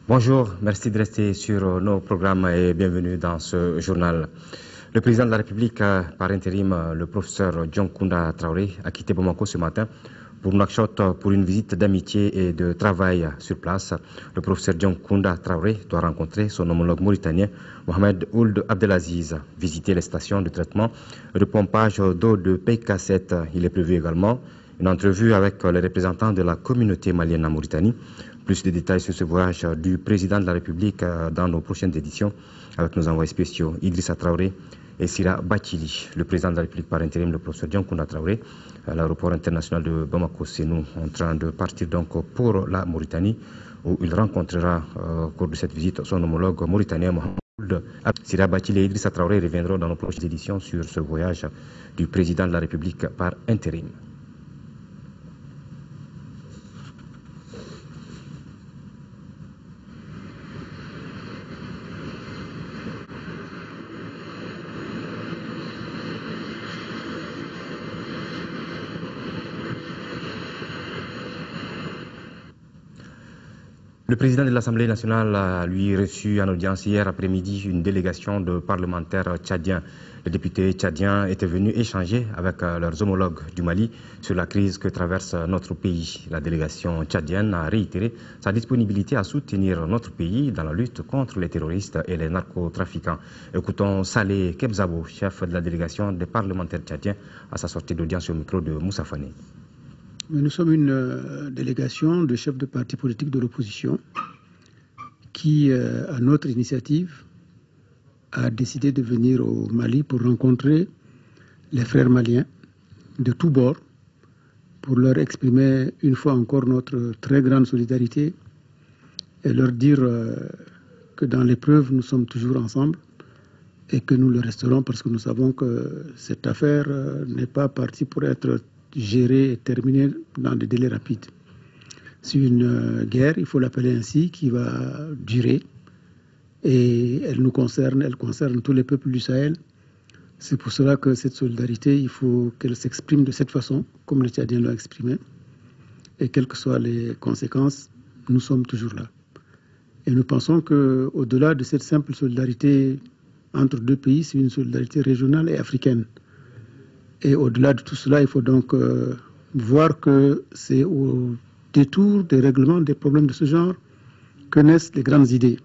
Bonjour, merci de rester sur nos programmes et bienvenue dans ce journal. Le président de la République, par intérim, le professeur Dioncounda Traoré, a quitté Bamako ce matin pour Nouakchott pour une visite d'amitié et de travail sur place. Le professeur Dioncounda Traoré doit rencontrer son homologue mauritanien, Mohamed Ould Abdelaziz, visiter les stations de traitement et de pompage d'eau de PK7. Il est prévu également une entrevue avec les représentants de la communauté malienne en Mauritanie. Plus de détails sur ce voyage du président de la République dans nos prochaines éditions avec nos envoyés spéciaux Idrissa Traoré et Sira Bachili. Le président de la République par intérim, le professeur Dioncounda Traoré, à l'aéroport international de Bamako, c'est nous en train de partir donc pour la Mauritanie où il rencontrera au cours de cette visite son homologue mauritanien Mohamed. Sira Bachili et Idrissa Traoré reviendront dans nos prochaines éditions sur ce voyage du président de la République par intérim. Le président de l'Assemblée nationale a lui reçu en audience hier après-midi une délégation de parlementaires tchadiens. Les députés tchadiens étaient venus échanger avec leurs homologues du Mali sur la crise que traverse notre pays. La délégation tchadienne a réitéré sa disponibilité à soutenir notre pays dans la lutte contre les terroristes et les narcotrafiquants. Écoutons Saleh Kebzabo, chef de la délégation des parlementaires tchadiens, à sa sortie d'audience au micro de Moussa Fane. Nous sommes une délégation de chefs de partis politiques de l'opposition qui, à notre initiative, a décidé de venir au Mali pour rencontrer les frères maliens de tous bords, pour leur exprimer une fois encore notre très grande solidarité et leur dire que dans l'épreuve, nous sommes toujours ensemble et que nous le resterons parce que nous savons que cette affaire n'est pas partie pour être gérée et terminée dans des délais rapides. C'est une guerre, il faut l'appeler ainsi, qui va durer et elle nous concerne, elle concerne tous les peuples du Sahel. C'est pour cela que cette solidarité, il faut qu'elle s'exprime de cette façon, comme les Tchadiens l'ont exprimé. Et quelles que soient les conséquences, nous sommes toujours là. Et nous pensons qu'au-delà de cette simple solidarité entre deux pays, c'est une solidarité régionale et africaine. Et au-delà de tout cela, il faut donc voir que c'est au détour des règlements des problèmes de ce genre que naissent les grandes idées,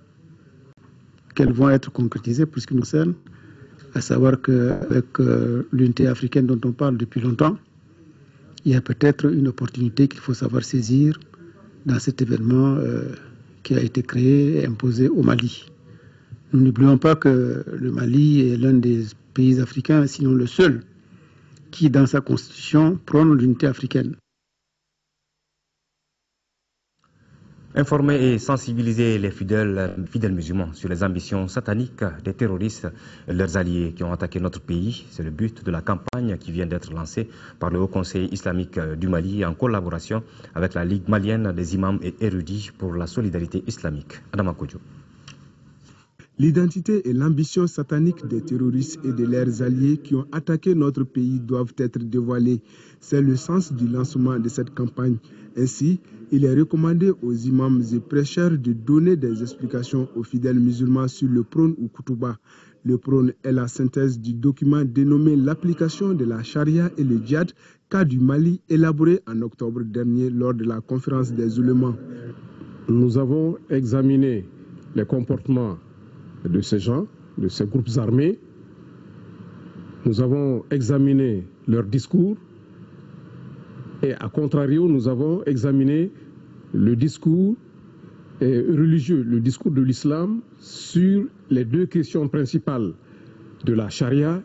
qu'elles vont être concrétisées pour ce qui nous concerne, à savoir qu'avec l'unité africaine dont on parle depuis longtemps, il y a peut-être une opportunité qu'il faut savoir saisir dans cet événement qui a été créé et imposé au Mali. Nous n'oublions pas que le Mali est l'un des pays africains, sinon le seul, qui, dans sa constitution, prône l'unité africaine. Informer et sensibiliser les fidèles musulmans sur les ambitions sataniques des terroristes et leurs alliés qui ont attaqué notre pays, c'est le but de la campagne qui vient d'être lancée par le Haut Conseil islamique du Mali en collaboration avec la Ligue malienne des imams et érudits pour la solidarité islamique. Adama Kodjo. L'identité et l'ambition satanique des terroristes et de leurs alliés qui ont attaqué notre pays doivent être dévoilées. C'est le sens du lancement de cette campagne. Ainsi, il est recommandé aux imams et prêcheurs de donner des explications aux fidèles musulmans sur le prône ou koutouba. Le prône est la synthèse du document dénommé l'application de la charia et le djihad, cas du Mali élaboré en octobre dernier lors de la conférence des oulémas. Nous avons examiné les comportements de ces gens, de ces groupes armés. Nous avons examiné leurs discours et à contrario, nous avons examiné le discours religieux, le discours de l'islam sur les deux questions principales de la charia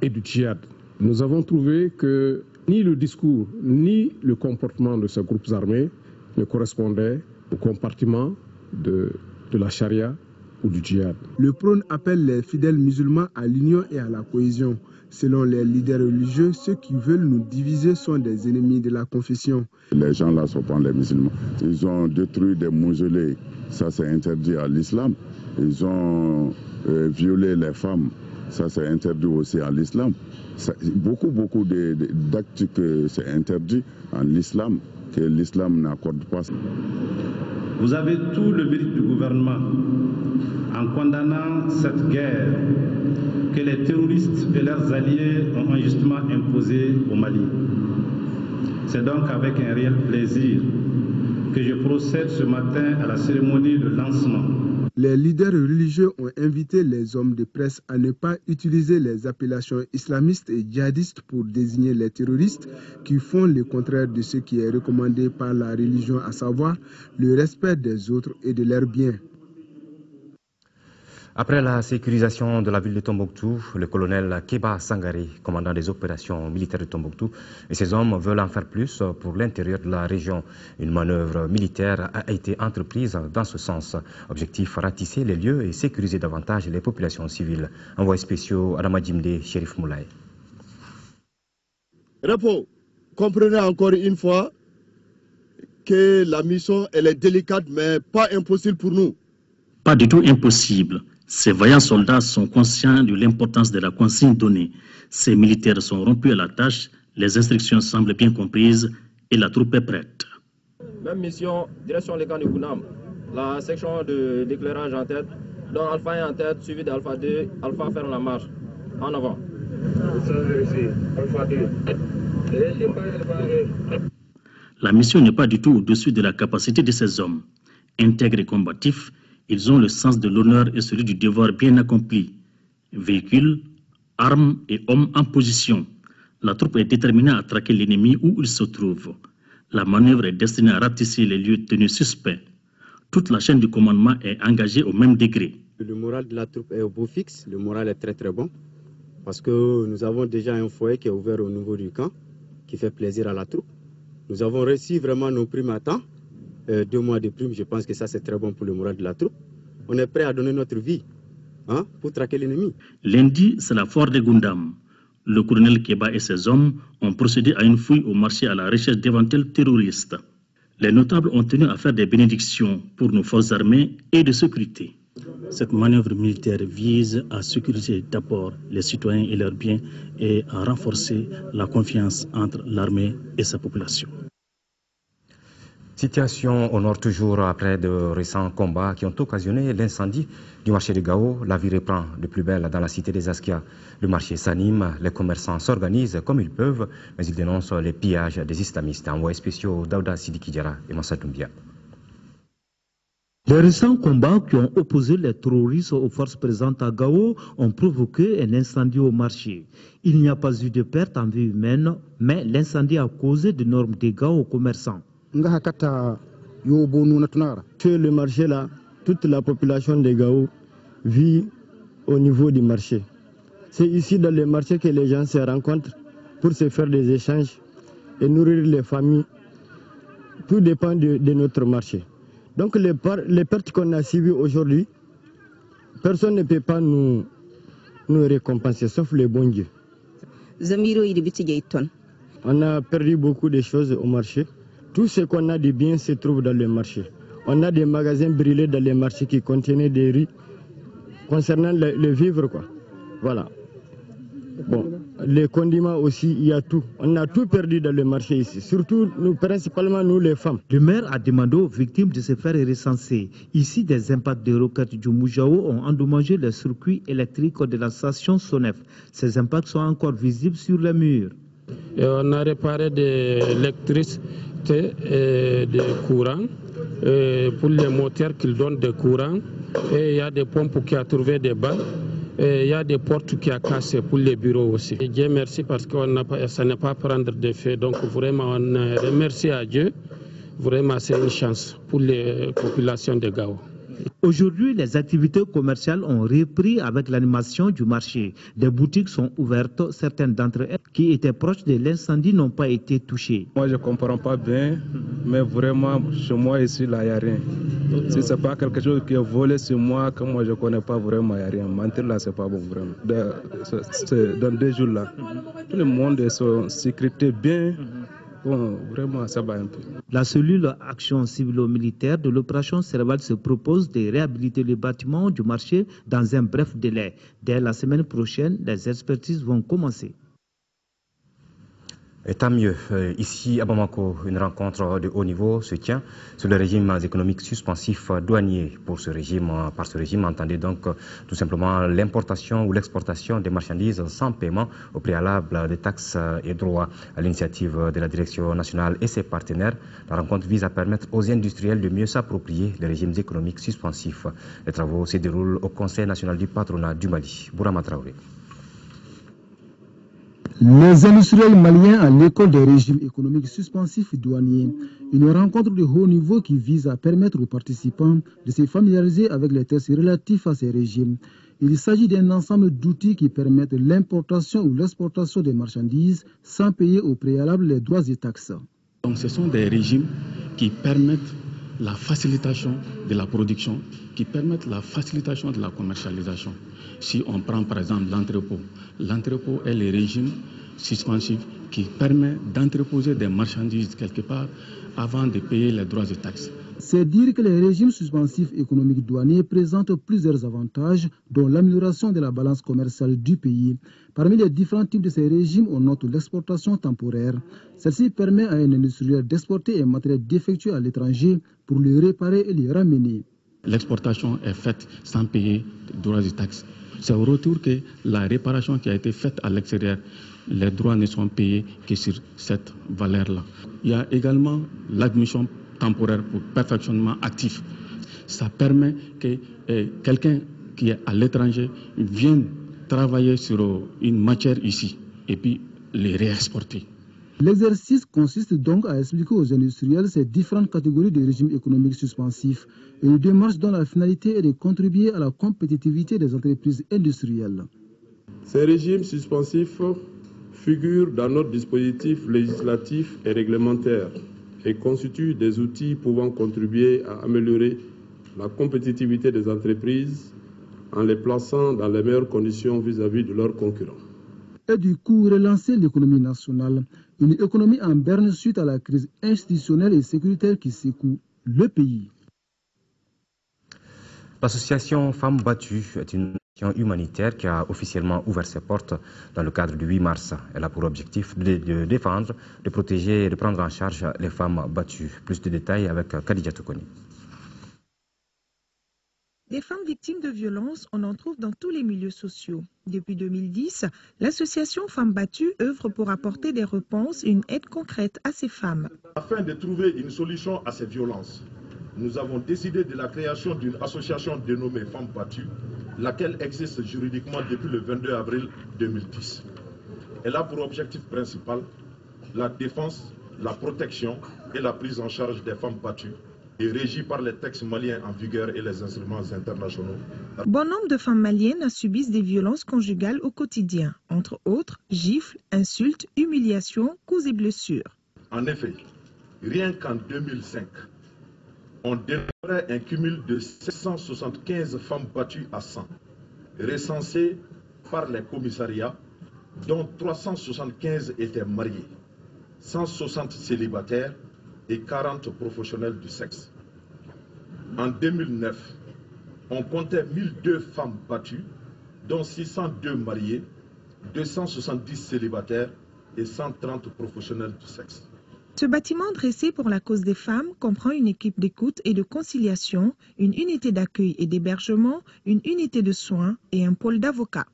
et du djihad. Nous avons trouvé que ni le discours ni le comportement de ces groupes armés ne correspondaient au compartiment de la charia ou du djihad. Le prône appelle les fidèles musulmans à l'union et à la cohésion. Selon les leaders religieux, ceux qui veulent nous diviser sont des ennemis de la confession. Les gens là sont pas des musulmans. Ils ont détruit des mausolées. Ça c'est interdit à l'islam. Ils ont violé les femmes. Ça c'est interdit aussi à l'islam. Beaucoup d'actes que c'est interdit en l'islam. que l'islam n'accorde pas. Vous avez tout le mérite du gouvernement en condamnant cette guerre que les terroristes et leurs alliés ont injustement imposée au Mali. C'est donc avec un réel plaisir que je procède ce matin à la cérémonie de lancement. Les leaders religieux ont invité les hommes de presse à ne pas utiliser les appellations islamistes et djihadistes pour désigner les terroristes qui font le contraire de ce qui est recommandé par la religion, à savoir le respect des autres et de leurs biens. Après la sécurisation de la ville de Tombouctou, le colonel Keba Sangare, commandant des opérations militaires de Tombouctou, et ses hommes veulent en faire plus pour l'intérieur de la région. Une manœuvre militaire a été entreprise dans ce sens. Objectif, ratisser les lieux et sécuriser davantage les populations civiles. Envoyé spéciaux Adama Djimde, Shérif Moulay. Repos, comprenez encore une fois que la mission elle est délicate mais pas impossible pour nous. Pas du tout impossible. Ces vaillants soldats sont conscients de l'importance de la consigne donnée. Ces militaires sont rompus à la tâche, les instructions semblent bien comprises et la troupe est prête. Même mission, direction les camps de Gounam. La section de l'éclairage en tête, donc Alpha 1 en tête, suivi d'Alpha 2, Alpha ferme la marche. En avant. La mission n'est pas du tout au-dessus de la capacité de ces hommes. Intègres et combatifs, ils ont le sens de l'honneur et celui du devoir bien accompli. Véhicules, armes et hommes en position. La troupe est déterminée à traquer l'ennemi où il se trouve. La manœuvre est destinée à ratisser les lieux tenus suspects. Toute la chaîne du commandement est engagée au même degré. Le moral de la troupe est au beau fixe. Le moral est très très bon. Parce que nous avons déjà un foyer qui est ouvert au niveau du camp, qui fait plaisir à la troupe. Nous avons reçu vraiment nos primes à temps. 2 mois de primes, je pense que ça c'est très bon pour le moral de la troupe. On est prêt à donner notre vie pour traquer l'ennemi. Lundi, c'est la foire de Goundam. Le colonel Keba et ses hommes ont procédé à une fouille au marché à la recherche d'éventuels terroristes. Les notables ont tenu à faire des bénédictions pour nos forces armées et de sécurité. Cette manœuvre militaire vise à sécuriser d'abord les citoyens et leurs biens et à renforcer la confiance entre l'armée et sa population. Situation au nord toujours après de récents combats qui ont occasionné l'incendie du marché de Gao. La vie reprend de plus belle dans la cité des Askia. Le marché s'anime, les commerçants s'organisent comme ils peuvent, mais ils dénoncent les pillages des islamistes. Envoyés spéciaux Daouda Sidiki Diarra et Massa Doumbia. Les récents combats qui ont opposé les terroristes aux forces présentes à Gao ont provoqué un incendie au marché. Il n'y a pas eu de perte en vie humaine, mais l'incendie a causé d'énormes dégâts aux commerçants. Sur le marché là, toute la population de Gao vit au niveau du marché. C'est ici dans le marché que les gens se rencontrent pour se faire des échanges et nourrir les familles. Tout dépend de notre marché. Donc les pertes qu'on a subies aujourd'hui, personne ne peut pas nous récompenser, sauf le bon Dieu. On a perdu beaucoup de choses au marché. Tout ce qu'on a de bien se trouve dans le marché. On a des magasins brûlés dans les marchés qui contenaient des riz concernant les vivres, quoi. Voilà. Bon, les condiments aussi, il y a tout. On a tout perdu dans le marché ici, surtout nous, principalement nous les femmes. Le maire a demandé aux victimes de se faire recenser. Ici, des impacts de roquettes du Moujao ont endommagé les circuits électriques de la station Sonef. Ces impacts sont encore visibles sur les murs. Et on a réparé de l'électricité et de courant pour les moteurs qui donnent des courants. Et il y a des pompes qui ont trouvé des balles. Et il y a des portes qui ont cassé pour les bureaux aussi. Et Dieu merci parce que ça n'est pas prendre de feu. Donc vraiment on remercie à Dieu. Vraiment c'est une chance pour les populations de Gao. Aujourd'hui, les activités commerciales ont repris avec l'animation du marché. Des boutiques sont ouvertes, certaines d'entre elles qui étaient proches de l'incendie n'ont pas été touchées. Moi, je ne comprends pas bien, mais vraiment, chez moi ici, là, il n'y a rien. Si ce n'est pas quelque chose qui est volé chez moi, que moi je ne connais pas vraiment, il n'y a rien. Mentir là, ce n'est pas bon, vraiment. Dans 2 jours là, tout le monde est en sécurité bien. Bon, vraiment, ça va un peu. La cellule action civilo-militaire de l'opération Serval se propose de réhabiliter le bâtiment du marché dans un bref délai. Dès la semaine prochaine, les expertises vont commencer. Et tant mieux. Ici, à Bamako, une rencontre de haut niveau se tient sur le régime économique suspensif douanier. Par ce régime, entendez donc tout simplement l'importation ou l'exportation des marchandises sans paiement au préalable des taxes et droits. À l'initiative de la Direction nationale et ses partenaires, la rencontre vise à permettre aux industriels de mieux s'approprier les régimes économiques suspensifs. Les travaux se déroulent au Conseil national du patronat du Mali. Bourama Traoré. Les industriels maliens à l'école des régimes économiques suspensifs douaniers, une rencontre de haut niveau qui vise à permettre aux participants de se familiariser avec les tests relatifs à ces régimes. Il s'agit d'un ensemble d'outils qui permettent l'importation ou l'exportation des marchandises sans payer au préalable les droits et taxes. Donc ce sont des régimes qui permettent la facilitation de la production, qui permettent la facilitation de la commercialisation. Si on prend par exemple l'entrepôt est le régime suspensif qui permet d'entreposer des marchandises quelque part avant de payer les droits et taxes. C'est dire que les régimes suspensifs économiques douaniers présentent plusieurs avantages, dont l'amélioration de la balance commerciale du pays. Parmi les différents types de ces régimes, on note l'exportation temporaire. Celle-ci permet à un industriel d'exporter un matériel défectueux à l'étranger pour le réparer et le ramener. L'exportation est faite sans payer de droits et taxes. C'est au retour que la réparation qui a été faite à l'extérieur, les droits ne sont payés que sur cette valeur-là. Il y a également l'admission temporaire pour perfectionnement actif. Ça permet que quelqu'un qui est à l'étranger vienne travailler sur une matière ici et puis les réexporter. L'exercice consiste donc à expliquer aux industriels ces différentes catégories de régimes économiques suspensifs, une démarche dont la finalité est de contribuer à la compétitivité des entreprises industrielles. Ces régimes suspensifs figurent dans notre dispositif législatif et réglementaire et constituent des outils pouvant contribuer à améliorer la compétitivité des entreprises en les plaçant dans les meilleures conditions vis-à-vis de leurs concurrents. Et du coup relancer l'économie nationale, une économie en berne suite à la crise institutionnelle et sécuritaire qui secoue le pays. L'association Femmes Battues est une association humanitaire qui a officiellement ouvert ses portes dans le cadre du 8 mars. Elle a pour objectif de défendre, de protéger et de prendre en charge les femmes battues. Plus de détails avec Khadija Tokoni. Des femmes victimes de violences, on en trouve dans tous les milieux sociaux. Depuis 2010, l'association Femmes Battues œuvre pour apporter des réponses et une aide concrète à ces femmes. Afin de trouver une solution à ces violences, nous avons décidé de la création d'une association dénommée Femmes Battues, laquelle existe juridiquement depuis le 22 avril 2010. Elle a pour objectif principal la défense, la protection et la prise en charge des femmes battues, et régie par les textes maliens en vigueur et les instruments internationaux. Bon nombre de femmes maliennes subissent des violences conjugales au quotidien, entre autres gifles, insultes, humiliations, coups et blessures. En effet, rien qu'en 2005, on délivrait un cumul de 775 femmes battues à 100, recensées par les commissariats, dont 375 étaient mariées, 160 célibataires et 40 professionnels du sexe. En 2009, on comptait 1002 femmes battues, dont 602 mariées, 270 célibataires et 130 professionnels du sexe. Ce bâtiment dressé pour la cause des femmes comprend une équipe d'écoute et de conciliation, une unité d'accueil et d'hébergement, une unité de soins et un pôle d'avocats.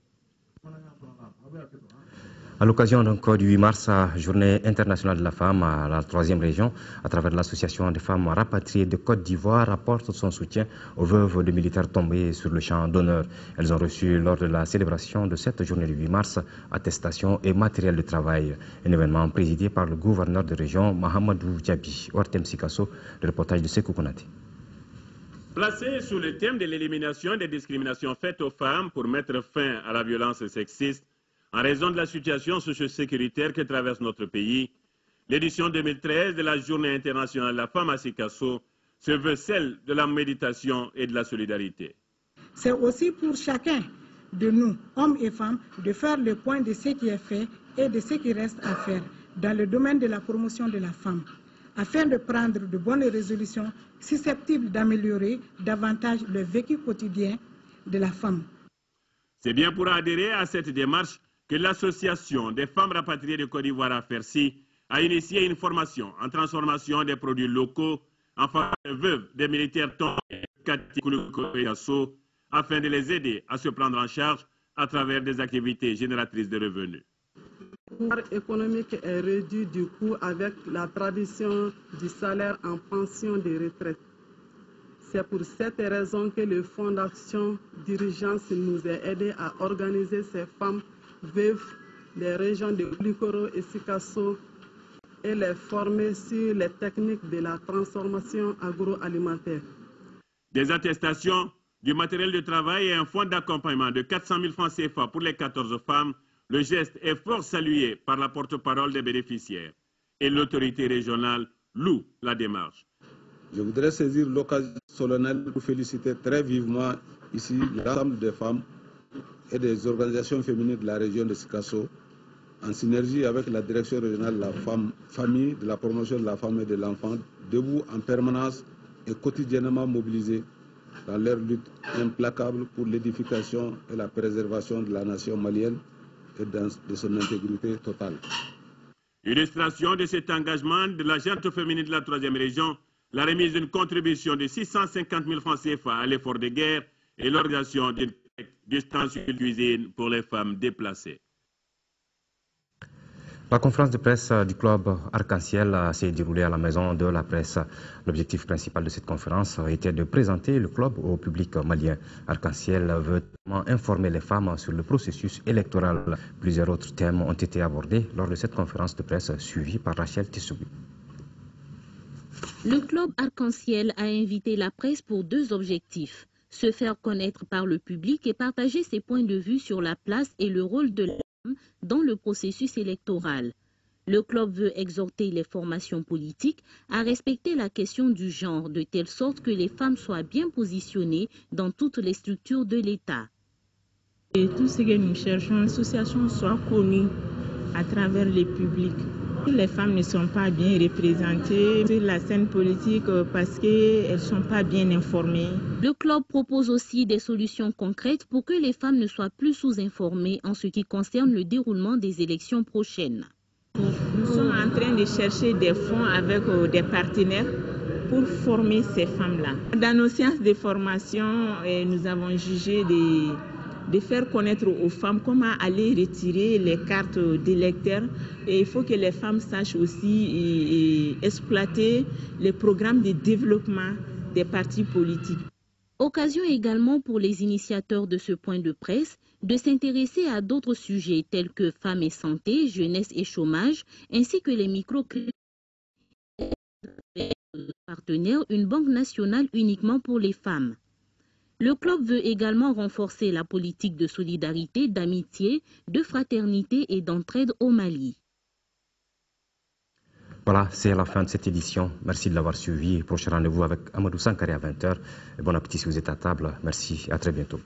À l'occasion du 8 mars, journée internationale de la femme à la 3e région, à travers l'association des femmes rapatriées de Côte d'Ivoire, apporte son soutien aux veuves de militaires tombés sur le champ d'honneur. Elles ont reçu lors de la célébration de cette journée du 8 mars attestation et matériel de travail. Un événement présidé par le gouverneur de région, Mahamadou Diaby. Ortem Sikasso, le reportage de Sekou Konaté. Placé sous le thème de l'élimination des discriminations faites aux femmes pour mettre fin à la violence sexiste, en raison de la situation socio-sécuritaire que traverse notre pays, l'édition 2013 de la Journée internationale de la femme à Sikasso se veut celle de la méditation et de la solidarité. C'est aussi pour chacun de nous, hommes et femmes, de faire le point de ce qui est fait et de ce qui reste à faire dans le domaine de la promotion de la femme, afin de prendre de bonnes résolutions susceptibles d'améliorer davantage le vécu quotidien de la femme. C'est bien pour adhérer à cette démarche que l'Association des femmes rapatriées de Côte d'Ivoire à Fercy a initié une formation en transformation des produits locaux en faveur des veuves des militaires tombés afin de les aider à se prendre en charge à travers des activités génératrices de revenus. Le pouvoir économique est réduit du coup avec la tradition du salaire en pension de retraite. C'est pour cette raison que le Fonds d'action d'urgence nous a aidés à organiser ces femmes veuves des régions de Koulikoro et Sikasso et les former sur les techniques de la transformation agroalimentaire. Des attestations, du matériel de travail et un fonds d'accompagnement de 400 000 francs CFA pour les 14 femmes, le geste est fort salué par la porte-parole des bénéficiaires. Et l'autorité régionale loue la démarche. Je voudrais saisir l'occasion solennelle pour féliciter très vivement ici l'ensemble des femmes et des organisations féminines de la région de Sikasso, en synergie avec la direction régionale de la famille, de la promotion de la femme et de l'enfant, debout en permanence et quotidiennement mobilisées dans leur lutte implacable pour l'édification et la préservation de la nation malienne et de son intégrité totale. Illustration de cet engagement de la gente féminine de la 3e région, la remise d'une contribution de 650 000 francs CFA à l'effort de guerre et l'organisation d'une d'ustensiles de cuisine pour les femmes déplacées. La conférence de presse du club Arc-en-Ciel s'est déroulée à la maison de la presse. L'objectif principal de cette conférence était de présenter le club au public malien. Arc-en-Ciel veut informer les femmes sur le processus électoral. Plusieurs autres thèmes ont été abordés lors de cette conférence de presse suivie par Rachel Tissoubou. Le club Arc-en-Ciel a invité la presse pour 2 objectifs. Se faire connaître par le public et partager ses points de vue sur la place et le rôle de la femme dans le processus électoral. Le club veut exhorter les formations politiques à respecter la question du genre de telle sorte que les femmes soient bien positionnées dans toutes les structures de l'État. Et tout ce que nous cherchons, l'association soit connue à travers les publics. Les femmes ne sont pas bien représentées sur la scène politique parce qu'elles ne sont pas bien informées. Le club propose aussi des solutions concrètes pour que les femmes ne soient plus sous-informées en ce qui concerne le déroulement des élections prochaines. Nous sommes en train de chercher des fonds avec des partenaires pour former ces femmes-là. Dans nos séances de formation, nous avons jugé de faire connaître aux femmes comment aller retirer les cartes d'électeurs. Et il faut que les femmes sachent aussi exploiter les programmes de développement des partis politiques. Occasion également pour les initiateurs de ce point de presse de s'intéresser à d'autres sujets tels que femmes et santé, jeunesse et chômage, ainsi que les microcrédits. Partenaire, une banque nationale uniquement pour les femmes. Le club veut également renforcer la politique de solidarité, d'amitié, de fraternité et d'entraide au Mali. Voilà, c'est la fin de cette édition. Merci de l'avoir suivi. Prochain rendez-vous avec Amadou Sankari à 20h. Et bon appétit si vous êtes à table. Merci et à très bientôt.